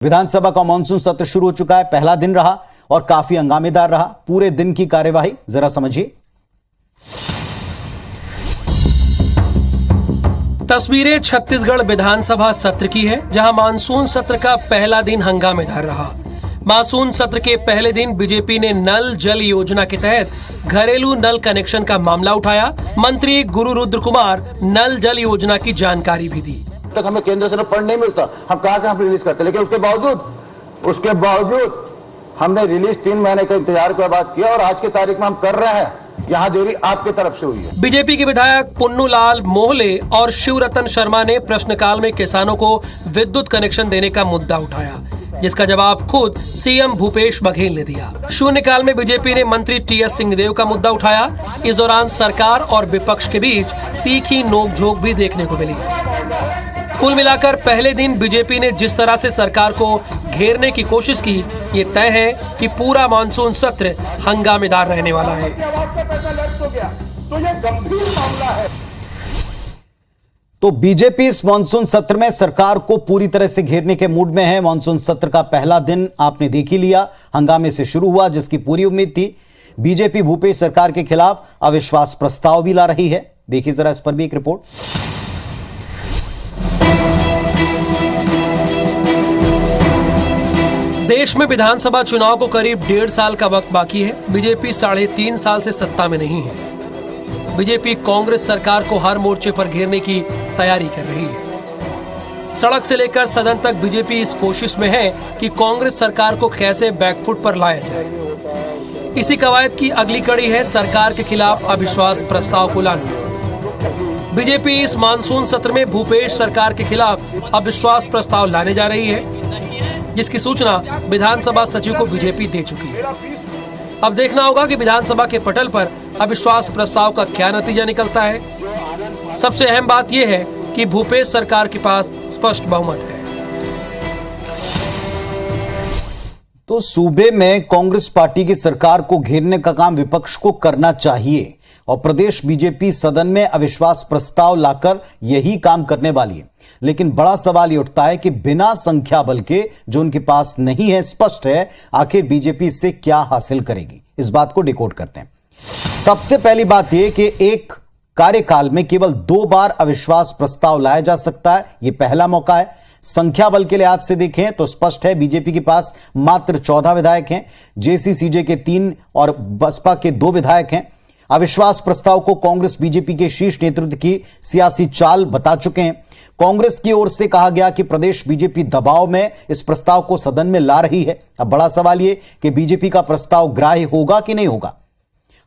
विधानसभा का मानसून सत्र शुरू हो चुका है। पहला दिन रहा और काफी हंगामेदार रहा। पूरे दिन की कार्यवाही जरा समझिए। तस्वीरें छत्तीसगढ़ विधानसभा सत्र की है, जहां मानसून सत्र का पहला दिन हंगामेदार रहा। मानसून सत्र के पहले दिन बीजेपी ने नल जल योजना के तहत घरेलू नल कनेक्शन का मामला उठाया। मंत्री गुरु रुद्र कुमार नल जल योजना की जानकारी भी दी। तक हमें केंद्र से फंड नहीं मिलता, हम कहां से हम रिलीज करते, लेकिन उसके बावजूद हमने रिलीज 3 महीने का इंतजार के बाद किया और आज की तारीख में हम कर रहे हैं। यहाँ देरी आपकी तरफ से हुई है। बीजेपी के विधायक पुन्नूलाल मोहले और शिवरतन शर्मा ने प्रश्नकाल में किसानों को विद्युत कनेक्शन देने का मुद्दा उठाया, जिसका जवाब खुद सीएम भूपेश बघेल ने दिया। शून्यकाल में बीजेपी ने मंत्री टीएस सिंहदेव का मुद्दा उठाया। इस दौरान सरकार और विपक्ष के बीच तीखी नोकझोंक भी देखने को मिली। कुल मिलाकर पहले दिन बीजेपी ने जिस तरह से सरकार को घेरने की कोशिश की, ये तय है कि पूरा मानसून सत्र हंगामेदार रहने वाला है। तो बीजेपी इस मानसून सत्र में सरकार को पूरी तरह से घेरने के मूड में है। मानसून सत्र का पहला दिन आपने देख ही लिया, हंगामे से शुरू हुआ, जिसकी पूरी उम्मीद थी। बीजेपी भूपेश सरकार के खिलाफ अविश्वास प्रस्ताव भी ला रही है। देखिए जरा इस पर भी एक रिपोर्ट। देश में विधानसभा चुनाव को करीब 1.5 साल का वक्त बाकी है। बीजेपी 3.5 साल से सत्ता में नहीं है। बीजेपी कांग्रेस सरकार को हर मोर्चे पर घेरने की तैयारी कर रही है। सड़क से लेकर सदन तक बीजेपी इस कोशिश में है कि कांग्रेस सरकार को कैसे बैकफुट पर लाया जाए। इसी कवायद की अगली कड़ी है सरकार के खिलाफ अविश्वास प्रस्ताव को लाना। बीजेपी इस मानसून सत्र में भूपेश सरकार के खिलाफ अविश्वास प्रस्ताव लाने जा रही है, जिसकी सूचना विधानसभा सचिव को बीजेपी दे चुकी है। अब देखना होगा कि विधानसभा के पटल पर अविश्वास प्रस्ताव का क्या नतीजा निकलता है। सबसे अहम बात यह है कि भूपेश सरकार के पास स्पष्ट बहुमत है। तो सूबे में कांग्रेस पार्टी की सरकार को घेरने का काम विपक्ष को करना चाहिए और प्रदेश बीजेपी सदन में अविश्वास प्रस्ताव लाकर यही काम करने वाली है। लेकिन बड़ा सवाल ये उठता है कि बिना संख्या बल के, जो उनके पास नहीं है, स्पष्ट है, आखिर बीजेपी इससे क्या हासिल करेगी। इस बात को डिकोड करते हैं। सबसे पहली बात यह कि एक कार्यकाल में केवल 2 बार अविश्वास प्रस्ताव लाया जा सकता है। यह पहला मौका है। संख्या बल के लिहाज से देखें तो स्पष्ट है, बीजेपी के पास मात्र 14 विधायक हैं, जेसीसीजे के 3 और बसपा के 2 विधायक हैं। अविश्वास प्रस्ताव को कांग्रेस बीजेपी के शीर्ष नेतृत्व की सियासी चाल बता चुके हैं। कांग्रेस की ओर से कहा गया कि प्रदेश बीजेपी दबाव में इस प्रस्ताव को सदन में ला रही है। अब बड़ा सवाल यह कि बीजेपी का प्रस्ताव ग्राह्य होगा कि नहीं होगा।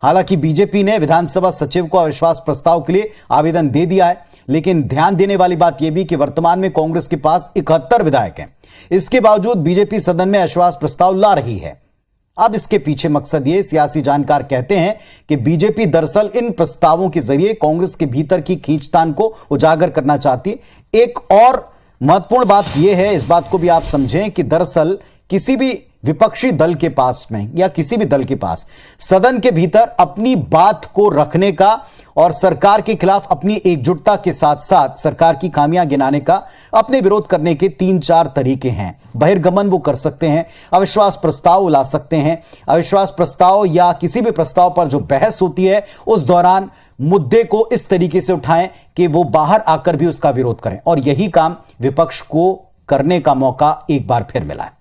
हालांकि बीजेपी ने विधानसभा सचिव को अविश्वास प्रस्ताव के लिए आवेदन दे दिया है, लेकिन ध्यान देने वाली बात यह भी कि वर्तमान में कांग्रेस के पास 71 विधायक हैं। इसके बावजूद बीजेपी सदन में अविश्वास प्रस्ताव ला रही है। अब इसके पीछे मकसद ये, सियासी जानकार कहते हैं कि बीजेपी दरअसल इन प्रस्तावों के जरिए कांग्रेस के भीतर की खींचतान को उजागर करना चाहती है। एक और महत्वपूर्ण बात यह है, इस बात को भी आप समझें कि दरअसल किसी भी विपक्षी दल के पास में या किसी भी दल के पास सदन के भीतर अपनी बात को रखने का और सरकार के खिलाफ अपनी एकजुटता के साथ साथ सरकार की खामियां गिनाने का, अपने विरोध करने के 3-4 तरीके हैं। बहिर्गमन वो कर सकते हैं, अविश्वास प्रस्ताव ला सकते हैं। अविश्वास प्रस्ताव या किसी भी प्रस्ताव पर जो बहस होती है, उस दौरान मुद्दे को इस तरीके से उठाएं कि वो बाहर आकर भी उसका विरोध करें। और यही काम विपक्ष को करने का मौका एक बार फिर मिला है।